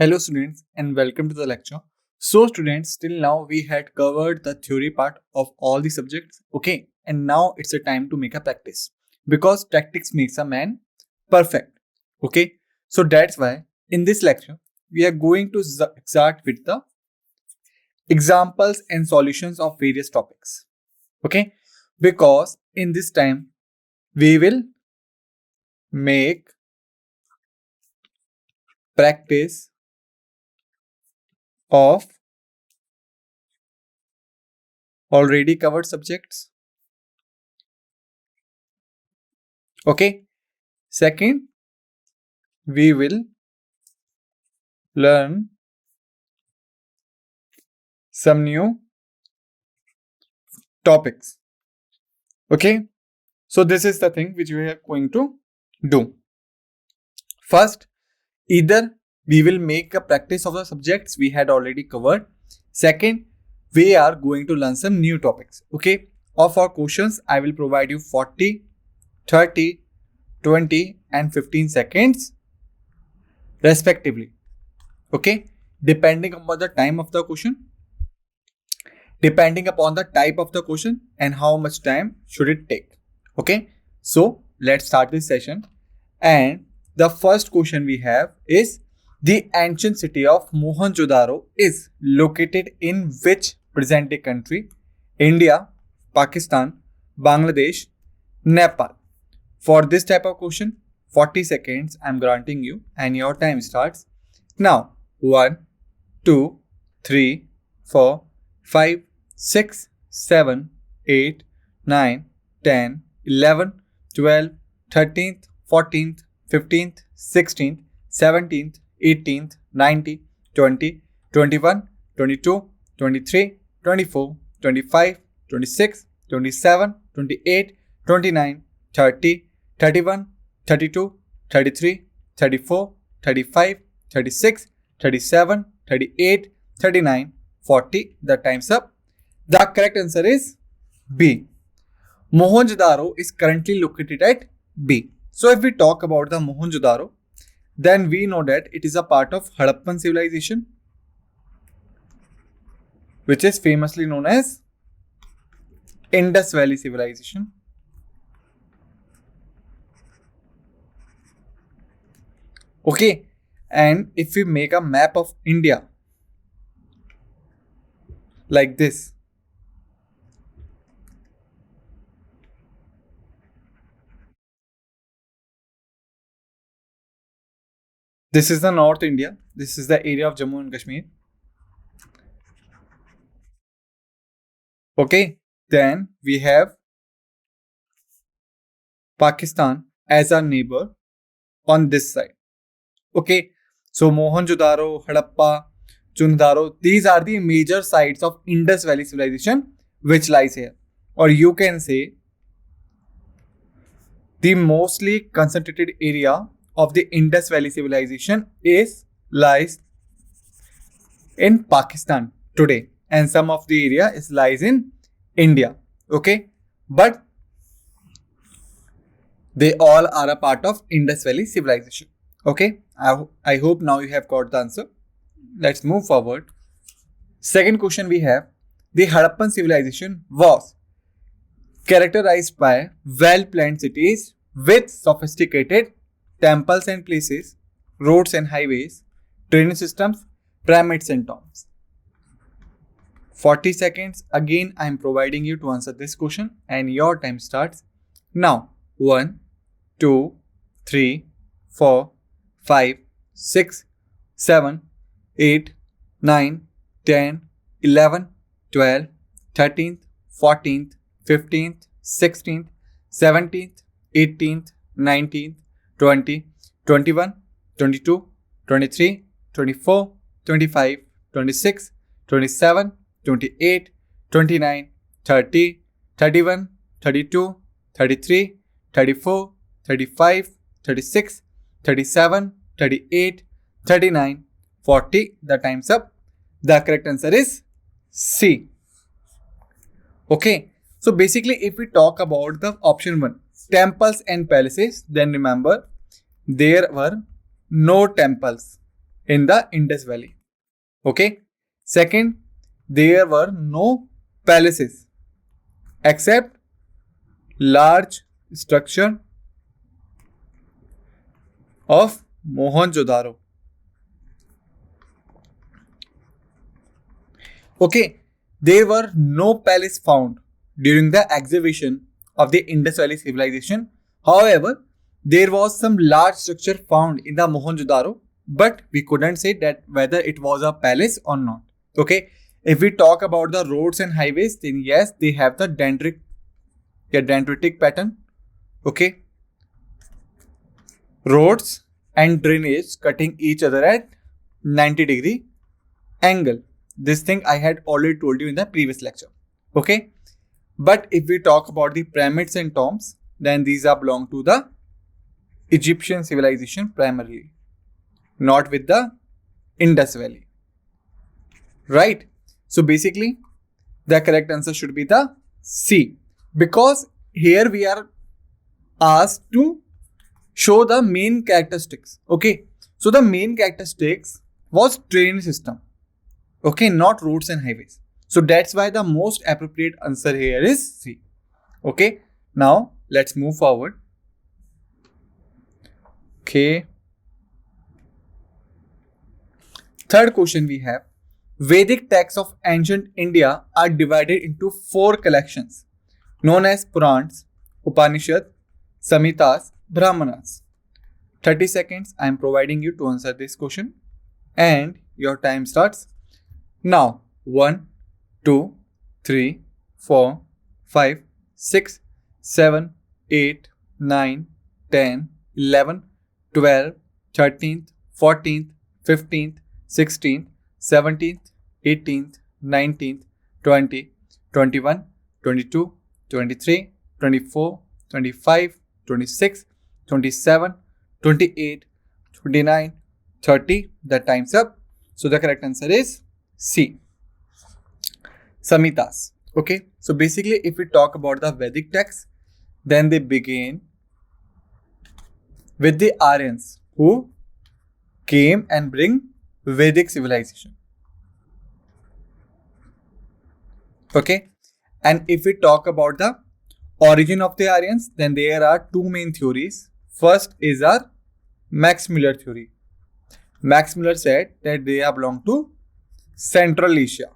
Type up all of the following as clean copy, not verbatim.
Hello students and welcome to the lecture. So students, till now we had covered the theory part of all the subjects, okay? And now it's a time to make a practice because practice makes a man perfect, okay? So that's why in this lecture we are going to start with the examples and solutions of various topics, okay? Because in this time we will make practice of already covered subjects, okay? Second, we will learn some new topics. Okay, so this is the thing which we are going to do. First, either we will make a practice of the subjects we had already covered. Second, we are going to learn some new topics. Okay, of our questions, I will provide you 40, 30, 20, and 15 seconds respectively. Okay, depending upon the time of the question, depending upon the type of the question, and how much time should it take. Okay, so let's start this session. And the first question we have is, the ancient city of Mohenjo-daro is located in which present day country? India, Pakistan, Bangladesh, Nepal. For this type of question, 40 seconds I'm granting you and your time starts now. 1, 2, 3, 4, 5, 6, 7, 8, 9, 10, 11, 12, 13th, 14th, 15th, 16th, 17th, 18th, 19th, 20, 21, 22, 23, 24, 25, 26, 27, 28, 29, 30, 31, 32, 33, 34, 35, 36, 37, 38, 39, 40. The time's up. The correct answer is B. Mohenjo-daro is currently located at B. So if we talk about the Mohenjo-daro, then we know that it is a part of Harappan civilization, which is famously known as Indus Valley civilization. Okay, and if we make a map of India like this, this is the North India. This is the area of Jammu and Kashmir. Okay, then we have Pakistan as our neighbor on this side. Okay, so Mohenjo-daro, Harappa, Chundaro, these are the major sites of Indus Valley civilization which lies here. Or you can say the mostly concentrated area of the Indus Valley civilization lies in Pakistan today, and some of the area lies in India. Okay, but they all are a part of Indus Valley civilization. Okay, I hope now you have got the answer. Let's move forward. Second question we have, the Harappan civilization was characterized by well-planned cities with sophisticated temples and places, roads and highways, drainage systems, pyramids and tombs. 40 seconds. Again, I am providing you to answer this question and your time starts now. 1, 2, 3, 4, 5, 6, 7, 8, 9, 10, 11, 12, 13th, 14th, 15th, 16th, 17th, 18th, 19th, 20, 21, 22, 23, 24, 25, 26, 27, 28, 29, 30, 31, 32, 33, 34, 35, 36, 37, 38, 39, 40. The time's up. The correct answer is C. Okay, so basically if we talk about the option 1, temples and palaces, then remember there were no temples in the Indus Valley. Okay. Second, there were no palaces except large structure of Mohenjo-daro. Okay, there were no palace found during the excavation of the Indus Valley civilization. However, there was some large structure found in the Mohenjo-daro, but we couldn't say that whether it was a palace or not. Okay, if we talk about the roads and highways, then yes, they have the dendritic pattern. Okay, roads and drainage cutting each other at 90-degree angle. This thing I had already told you in the previous lecture. Okay, but if we talk about the pyramids and tombs, then these are belong to the Egyptian civilization primarily, not with the Indus Valley. Right? So basically, the correct answer should be the C, because here we are asked to show the main characteristics. Okay, so the main characteristics was drainage system. Okay, not roads and highways. So that's why the most appropriate answer here is C. Okay, now let's move forward. Okay, third question we have. Vedic texts of ancient India are divided into 4 collections known as Purans, Upanishad, Samhitas, Brahmanas. 30 seconds I am providing you to answer this question, and your time starts now. 1, 2, 3, 4, 5, 6, 7, 8, 9, 10, 11, 12, 13th, 14th, 15th, 16th, 17th, 18th, 19th, 20, 21, 22, 23, 24, 25, 26, 27, 28, 29, 30. The time's up. So the correct answer is C. Samhitas. Okay. So basically, if we talk about the Vedic texts, then they begin with the Aryans who came and bring Vedic civilization. Okay. And if we talk about the origin of the Aryans, then there are 2 main theories. First is our Max Muller theory. Max Muller said that they belong to Central Asia.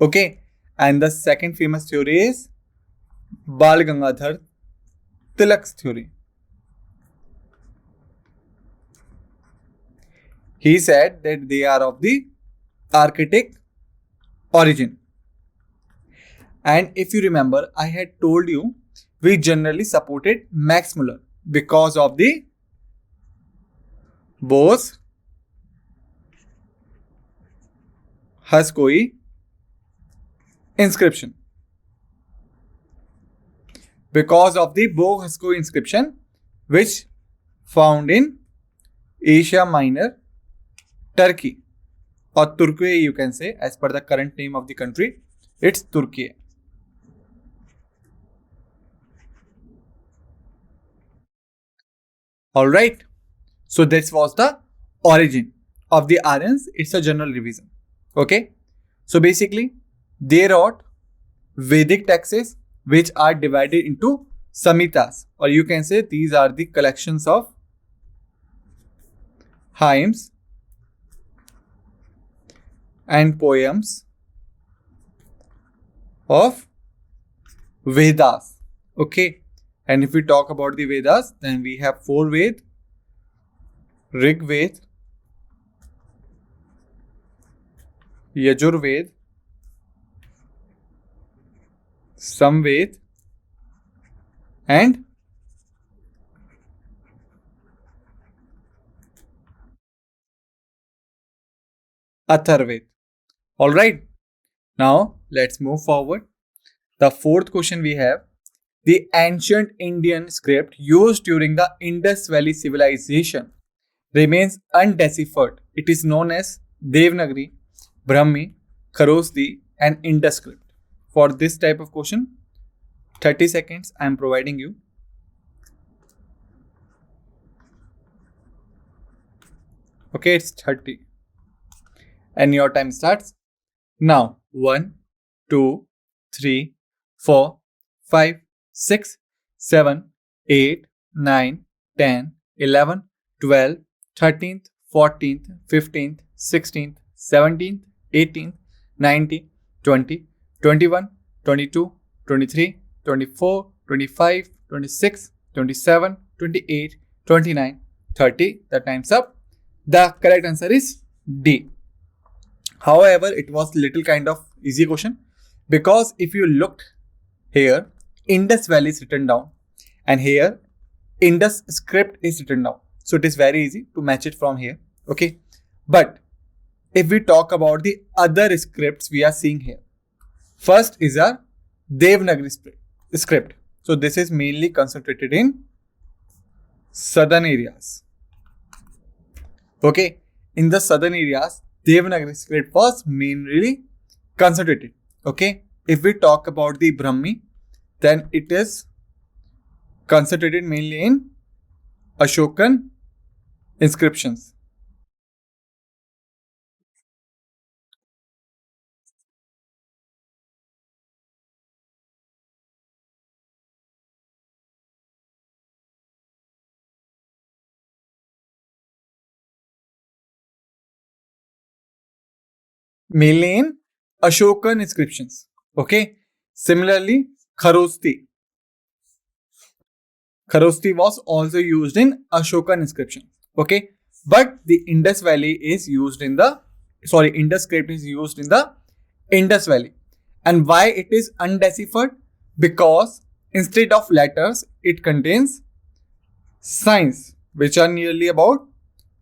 Okay. And the second famous theory is Bal Gangadhar Tilak's theory. He said that they are of the Arctic origin. And if you remember, I had told you we generally supported Max Muller because of the Bose-Haskoi inscription. Because of the Bose-Haskoi inscription, which found in Asia Minor, Turkey, or Turkey you can say, as per the current name of the country, it's Turkey. Alright, so this was the origin of the Aryans. It's a general revision. Okay, so basically they wrote Vedic texts which are divided into Samhitas, or you can say these are the collections of hymns and poems of Vedas. Okay, and if we talk about the Vedas, then we have 4 Ved: Rig Ved, Yajur Ved, Samved, and Atharved. Alright, now let's move forward. The fourth question we have. The ancient Indian script used during the Indus Valley civilization remains undeciphered. It is known as Devanagari, Brahmi, Kharosthi, and Indus script. For this type of question, 30 seconds I am providing you. Okay, it's 30. And your time starts now. 1, 2, 3, 4, 5, 6, 7, 8, 9, 10, 11, 12, 13th, 14th, 15th, 16th, 17th, 18th, 19th, 20, 21, 22, 23, 24, 25, 26, 27, 28, 29, 30. The time's up. The correct answer is D. However, it was little kind of easy question because if you look here, Indus Valley is written down and here Indus script is written down. So it is very easy to match it from here. Okay. But if we talk about the other scripts we are seeing here, first is a Devanagari script. So this is mainly concentrated in southern areas. Okay. In the southern areas, Devanagari script was mainly concentrated. Okay. If we talk about the Brahmi, then it is concentrated mainly in Ashokan inscriptions. Mainly in Ashokan inscriptions. Okay. Similarly, Kharosti. Kharosti was also used in Ashokan inscriptions. Okay. But the Indus Valley is used in the, Indus script is used in the Indus Valley. And why it is undeciphered? Because instead of letters, it contains signs which are nearly about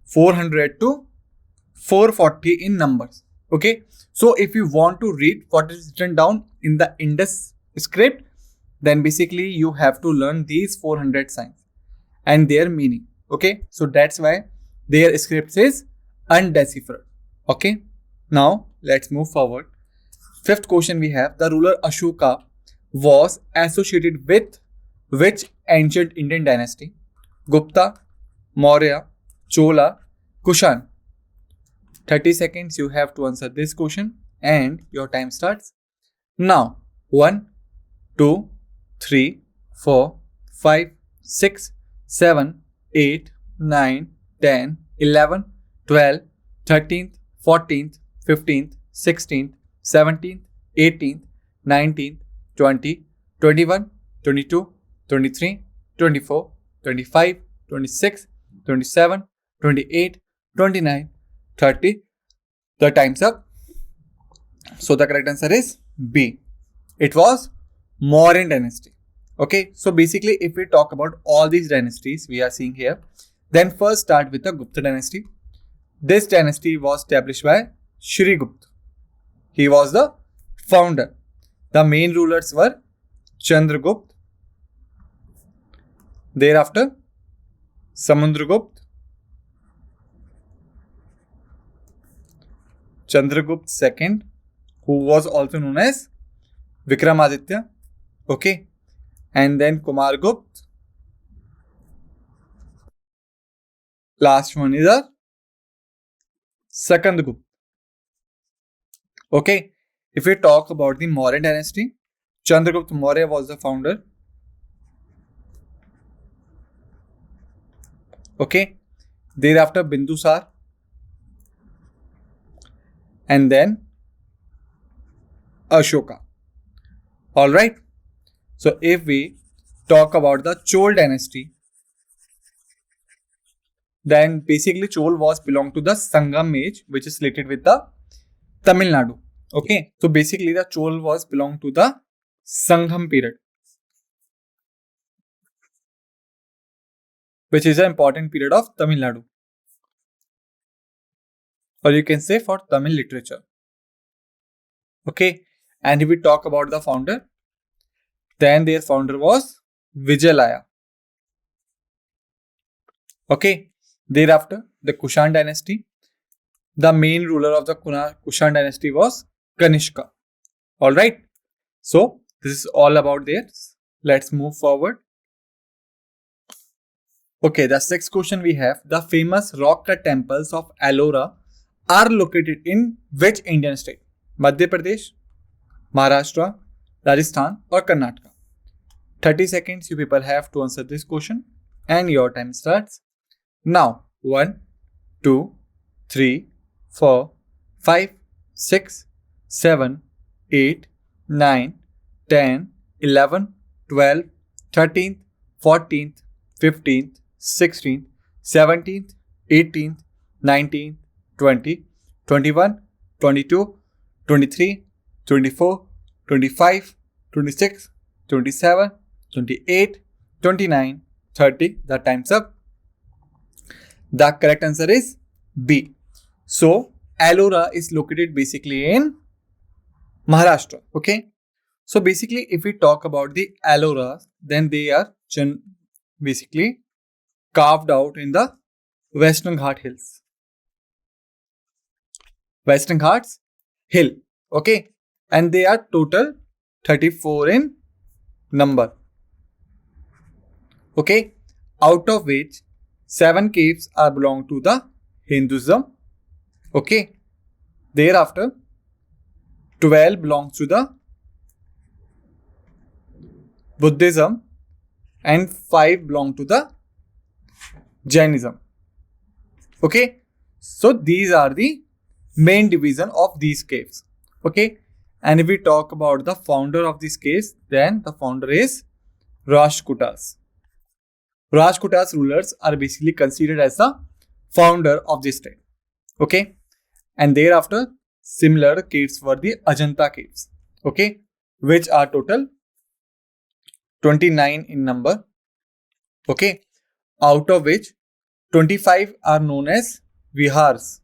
400 to 440 in numbers. Okay. So if you want to read what is written down in the Indus script, then basically you have to learn these 400 signs and their meaning. Okay. So that's why their script is undeciphered. Okay. Now let's move forward. Fifth question we have, the ruler Ashoka was associated with which ancient Indian dynasty? Gupta, Maurya, Chola, Kushan. 30 seconds you have to answer this question and your time starts now. 1, 2, 3, 4, 5, 6, 7, 8, 9, 10, 11, 12, 13th, 14th, 15th, 16th, 17th, 18th, 19th, 20, 21, 22, 23, 24, 25, 26, 27, 28, 29, 30. The time's up. So the correct answer is B. It was Mauryan dynasty. Okay. So basically, if we talk about all these dynasties we are seeing here, then first start with the Gupta dynasty. This dynasty was established by Shri Gupta. He was the founder. The main rulers were Chandragupta, thereafter Samudragupta, Chandragupta II, who was also known as Vikramaditya. Okay. And then Kumargupta. Last one is a Sakandagupta. Okay. If we talk about the Mauryan dynasty, Chandragupta Maurya was the founder. Okay. Thereafter Bindusar. And then Ashoka. Alright. So if we talk about the Chol dynasty, then basically Chol was belong to the Sangam age, which is related with the Tamil Nadu. Okay. So basically the Chol was belong to the Sangam period, which is an important period of Tamil Nadu. Or you can say for Tamil literature. Okay. And if we talk about the founder, then their founder was Vijayalaya. Okay. Thereafter, the Kushan dynasty. The main ruler of the Kushan dynasty was Kanishka. Alright. So, this is all about theirs. Let's move forward. Okay, the sixth question we have. The famous rock cut temples of Ellora are located in which Indian state? Madhya Pradesh, Maharashtra, Rajasthan or Karnataka? 30 seconds you people have to answer this question and your time starts now. 1, 2, 3, 4, 5, 6, 7, 8, 9, 10, 11, 12, 13th, 14th, 15th, 16th, 17th, 18th, 19th, 20, 21, 22, 23, 24, 25, 26, 27, 28, 29, 30. The time's up. The correct answer is B. So, Ellora is located basically in Maharashtra. Okay. So, basically, if we talk about the Ellora, then they are basically carved out in the Western Ghat Hills. Western Ghats Hill. Okay. And they are total 34 in number. Okay. Out of which 7 caves are belong to the Hinduism. Okay. Thereafter 12 belongs to the Buddhism and 5 belong to the Jainism. Okay. So these are the main division of these caves. Okay. And if we talk about the founder of these caves, then the founder is Rajputas. Rajputas rulers are basically considered as the founder of this state. Okay. And thereafter, similar caves were the Ajanta caves. Okay. Which are total 29 in number. Okay. Out of which 25 are known as vihars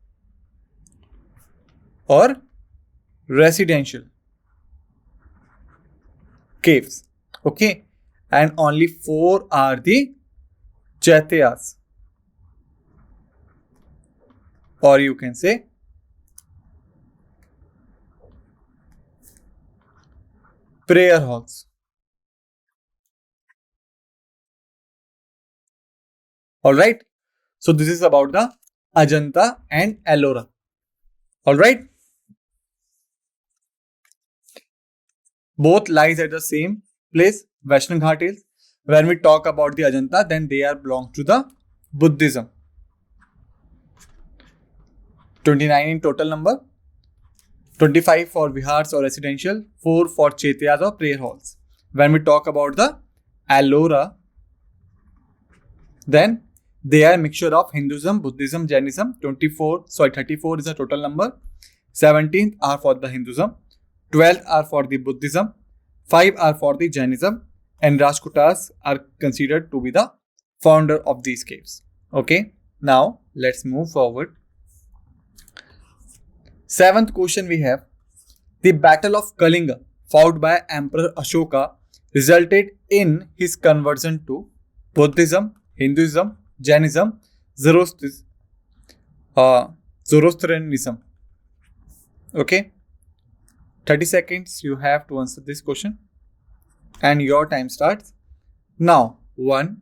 or residential caves. Okay. And only 4 are the chaityas, or you can say prayer halls. Alright. So this is about the Ajanta and Ellora. Alright. Both lies at the same place, Western Ghat Hills. When we talk about the Ajanta, then they are belong to the Buddhism. 29 in total number. 25 for vihars or residential. 4 for chaityas or prayer halls. When we talk about the Ellora, then they are a mixture of Hinduism, Buddhism, Jainism. 34 is the total number. 17 are for the Hinduism. 12 are for the Buddhism. 5 are for the Jainism. And Rajputas are considered to be the founder of these caves. Okay. Now let's move forward. 7th question we have. The Battle of Kalinga fought by Emperor Ashoka resulted in his conversion to Buddhism, Hinduism, Jainism, Zoroastrianism. Okay. 30 seconds you have to answer this question. And your time starts now. 1,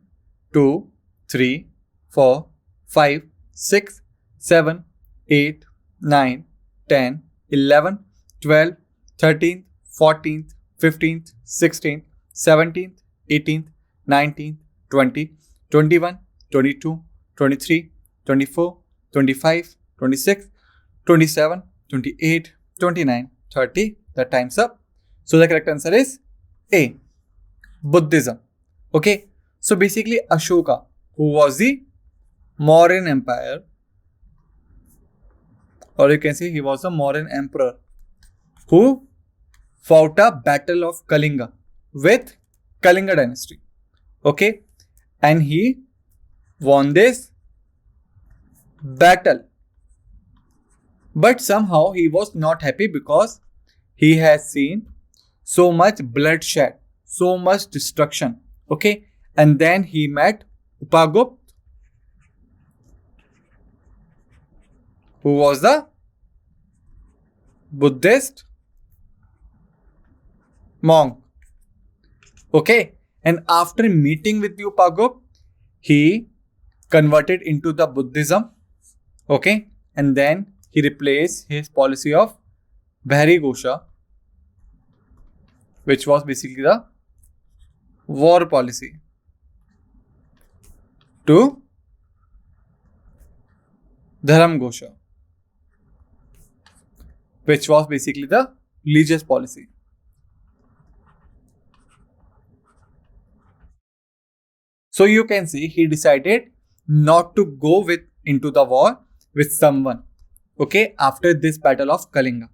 2, 3, 4, 5, 6, 7, 8, 9, 10, 11, 12, 13th, 14th, 15th, 16th, 17th, 18th, 19th, 20, 21, 22, 23, 24, 25, 26, 27, 28, 29, 30. The time's up. So the correct answer is A. Buddhism. Okay. So basically Ashoka, who was the Mauryan Empire, or you can say he was a Mauryan emperor, who fought a battle of Kalinga with Kalinga dynasty. Okay. And he won this battle. But somehow he was not happy because he has seen so much bloodshed, so much destruction. Okay. And then he met Upagupta, who was the Buddhist monk. Okay. And after meeting with Upagupta, he converted into the Buddhism. Okay, and then he replaced his policy of Bahari Gosha, which was basically the war policy, to Dharam Gosha, which was basically the religious policy. So you can see he decided not to go into the war with someone, okay, after this battle of Kalinga.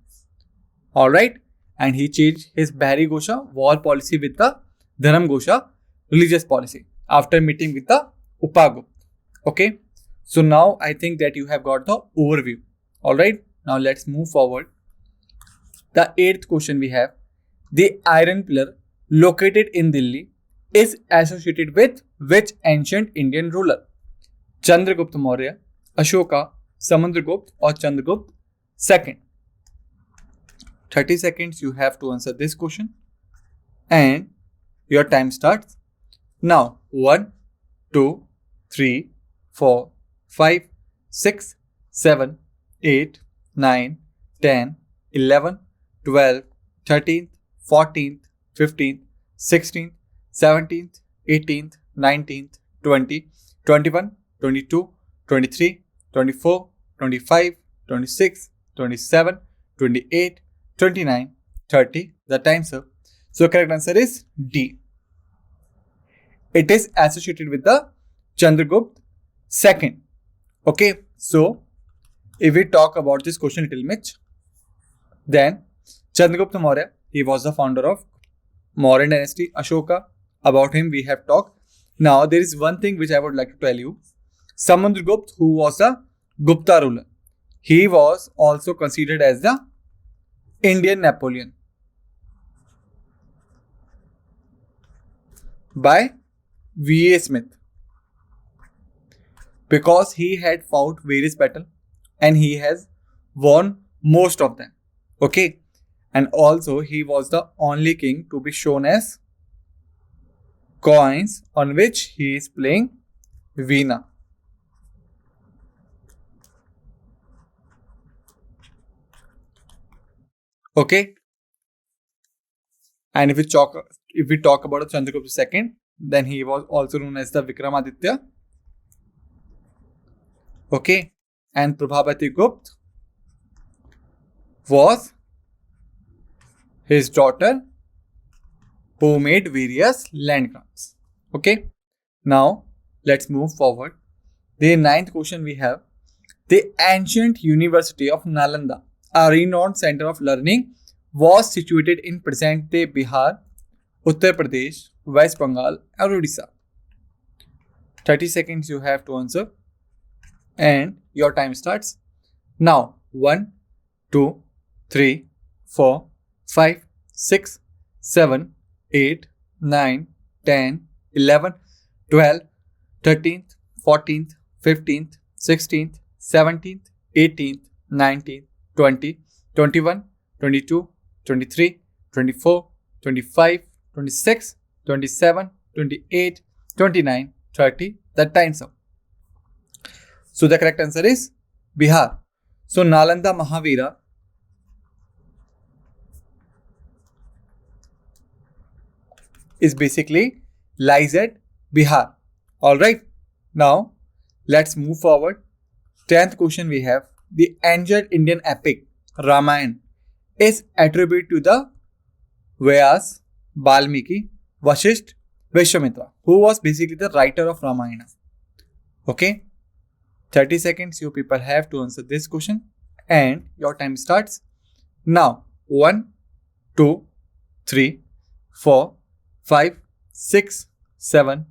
Alright, and he changed his Bahari Gosha war policy with the Dharam Gosha religious policy after meeting with the Upagupta. Okay, so now I think that you have got the overview. Alright, now let's move forward. The 8th question we have: the Iron Pillar located in Delhi is associated with which ancient Indian ruler? Chandragupta Maurya, Ashoka, Samudragupta or Chandragupta II? 30 seconds you have to answer this question and your time starts now. 1, 2, 3, 4, 5, 6, 7, 8, 9, 10, 11, 12, 13th, 14th, 15th, 16th, 17th, 18th, 19th, 20, 21, 22, 23, 24, 25, 26, 27, 28, 29, 30. The time's up. So correct answer is D. It is associated with the Chandragupta II. Okay, so if we talk about this question a little bit, then Chandragupta Maurya, he was the founder of Mauryan dynasty. Ashoka, about him we have talked. Now there is one thing which I would like to tell you. Samudragupta, who was a Gupta ruler, he was also considered as the Indian Napoleon by V.A. Smith, because he had fought various battles and he has won most of them. Okay, and also he was the only king to be shown as coins on which he is playing Veena. Okay, and if we talk about Chandragupta II, then he was also known as the Vikramaditya. Okay, and Prabhavati Gupta was his daughter who made various land grants. Okay, now let's move forward. The 9th question we have: the ancient University of Nalanda, a renowned center of learning, was situated in present-day Bihar, Uttar Pradesh, West Bengal, or Odisha. 30 seconds you have to answer and your time starts now. 1, 2, 3, 4, 5, 6, 7, 8, 9, 10, 11, 12, 13th, 14th, 15th, 16th, 17th, 18th, 19th, 20, 21, 22, 23, 24, 25, 26, 27, 28, 29, 30. The time's up. So the correct answer is Bihar. So Nalanda Mahavira is basically lies at Bihar. Alright. Now let's move forward. 10th question we have: the ancient Indian epic Ramayana is attributed to the Vyas, Valmiki, Vasishtha, Vishwamitra, who was basically the writer of Ramayana. Okay, 30 seconds you people have to answer this question and your time starts now. 1, 2, 3, 4, 5, 6, 7,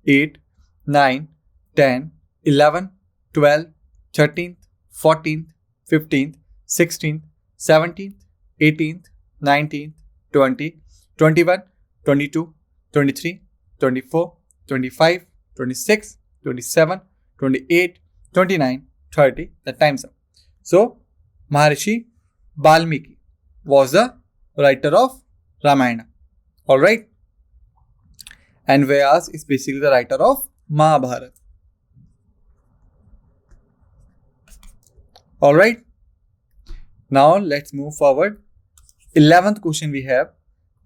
8, 9, 10, 11, 12, 13th, 14th, 15th, 16th, 17th, 18th, 19th, 20, 21, 22, 23, 24, 25, 26, 27, 28, 29, 30. The time's up. So, Maharishi Valmiki was the writer of Ramayana. Alright. And Vyas is basically the writer of Mahabharata. Alright. Now let's move forward. 11th question we have.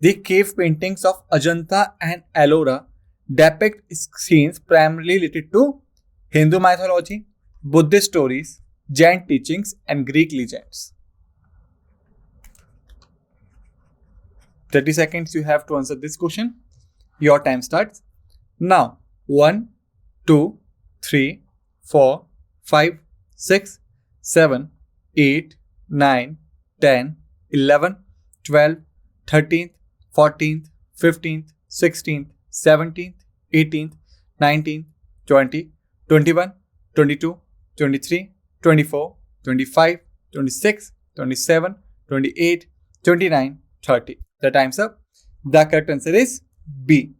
The cave paintings of Ajanta and Ellora depict scenes primarily related to Hindu mythology, Buddhist stories, Jain teachings, and Greek legends. 30 seconds you have to answer this question. Your time starts now. 1, 2, 3, 4, 5, 6, 7, 8, 9, 10, 11, 12, 13th, 14th, 15th, 16th, 17th, 18th, 19th, 20, 21, 22, 23, 24, 25, 26, 27, 28, 29, 30. The time's up. The correct answer is B.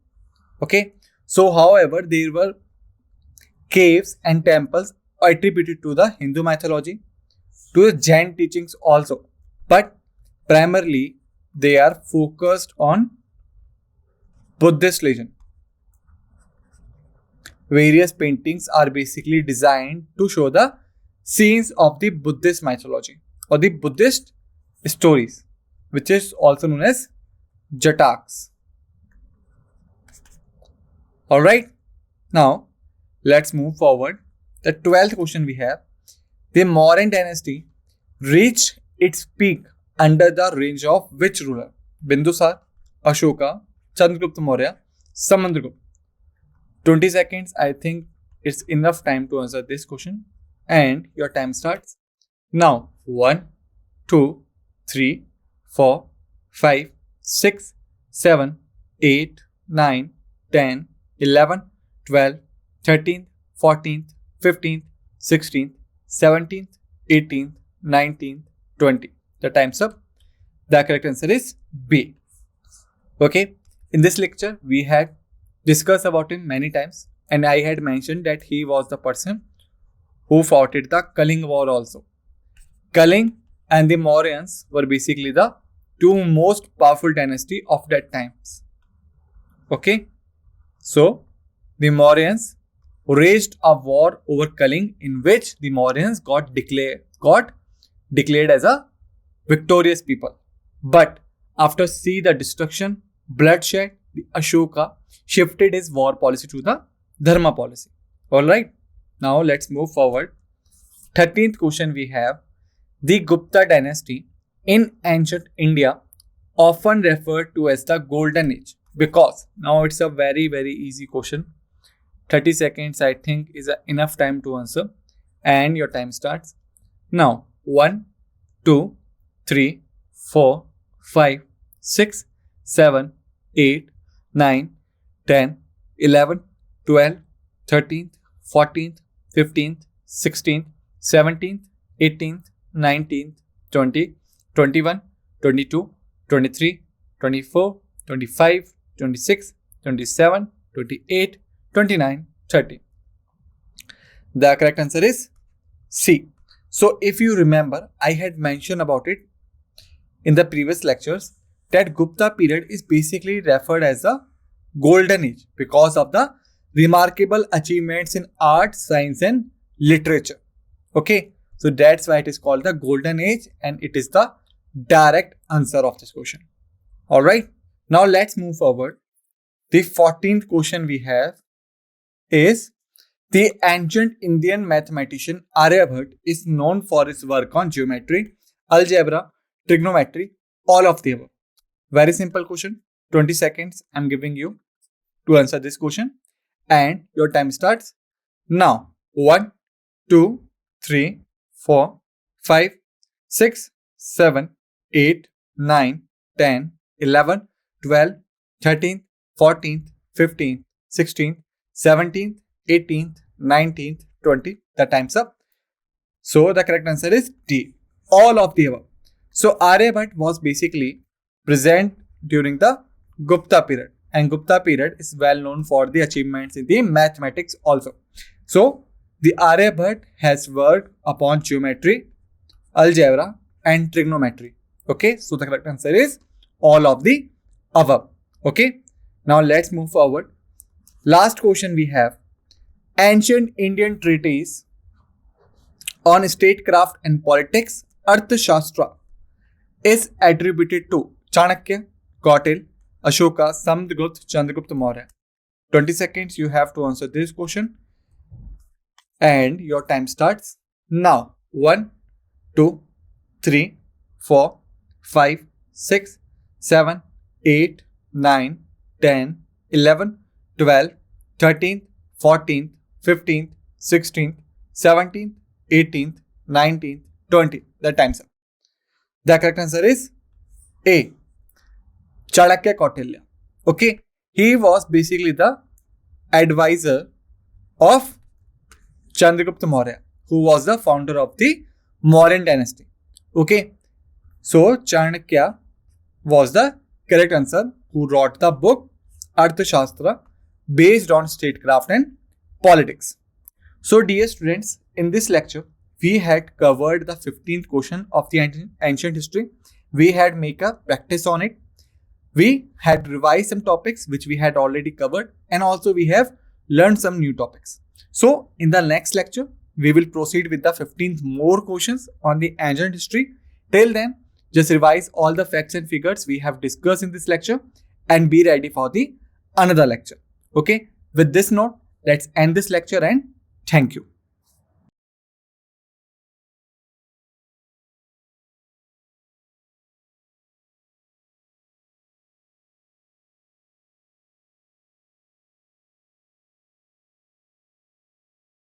Okay. So, however, there were caves and temples attributed to the Hindu mythology, to the Jain teachings also, but primarily they are focused on Buddhist legend. Various paintings are basically designed to show the scenes of the Buddhist mythology or the Buddhist stories, which is also known as Jataks. Alright, now let's move forward. The 12th question we have. The Mauryan dynasty reached its peak under the reign of which ruler? Bindusar, Ashoka, Chandragupta Maurya, Samudragupta. 20 seconds. I think it's enough time to answer this question. And your time starts now. 1, 2, 3, 4, 5, 6, 7, 8, 9, 10, 11, 12, 13th, 14th, 15th, 16th, 17th, 18th, 19th, 20th. The time's up. The correct answer is B. Okay. In this lecture, we had discussed about him many times, and I had mentioned that he was the person who fought the Kalinga War also. Kalinga and the Mauryans were basically the two most powerful dynasty of that times. Okay. So, the Mauryans waged a war over Kalinga, in which the Mauryans got declared as a victorious people. But after see the destruction, bloodshed, the Ashoka shifted his war policy to the Dharma policy. Alright, now let's move forward. 13th question we have. The Gupta dynasty in ancient India often referred to as the Golden Age, because now it's a very easy question. 30 seconds I think is enough time to answer, and your time starts now. 1, 2, 3, 4, 5, 6, 7, 8, 9, 10, 11, 12, 13th, 14th, 15th, 16th, 17th, 18th, 19th, 20, 21, 22, 23, 24, 25, 26, 27, 28, 29, 30. The correct answer is C. So if you remember, I had mentioned about it in the previous lectures that Gupta period is basically referred as the Golden Age because of the remarkable achievements in art, science and literature. Okay, so that's why it is called the Golden Age, and it is the direct answer of this question. Alright, now let's move forward. The 14th question we have is, the ancient Indian mathematician Aryabhatta is known for his work on geometry, algebra, trigonometry, all of the above. Very simple question. 20 seconds I'm giving you to answer this question, and your time starts now. 1, 2, 3, 4, 5, 6, 7, 8, 9, 10, 11, 12, 13th, 14th, 15th, 16th, 17th, 18th, 19th, 20th. The time's up. So the correct answer is D. All of the above. So Aryabhatta was basically present during the Gupta period, and Gupta period is well known for the achievements in the mathematics also. So the Aryabhatta has worked upon geometry, algebra and trigonometry. Okay, so the correct answer is all of the above. Okay, now let's move forward. Last question we have. Ancient Indian treatise on statecraft and politics, Arthashastra is attributed to Chanakya, Kautil, Ashoka, Samdragupta, Chandragupta Maurya. 20 seconds you have to answer this question. And your time starts now. 1, 2, 3, 4, 5, 6, 7, 8, 9, 10, 11, 12, 13th, 14th, 15th, 16th, 17th, 18th, 19th, 20th. The time's up. The correct answer is A. Chanakya Kautilya. Okay. He was basically the advisor of Chandragupta Maurya, who was the founder of the Mauryan dynasty. Okay. So Chanakya was the correct answer, who wrote the book Arthashastra based on statecraft and politics. So dear students, in this lecture, we had covered the 15th question of the ancient history. We had make a practice on it. We had revised some topics which we had already covered, and also we have learned some new topics. So in the next lecture, we will proceed with the 15th more questions on the ancient history. Till then, just revise all the facts and figures we have discussed in this lecture and be ready for the another lecture. Okay. With this note, let's end this lecture and thank you.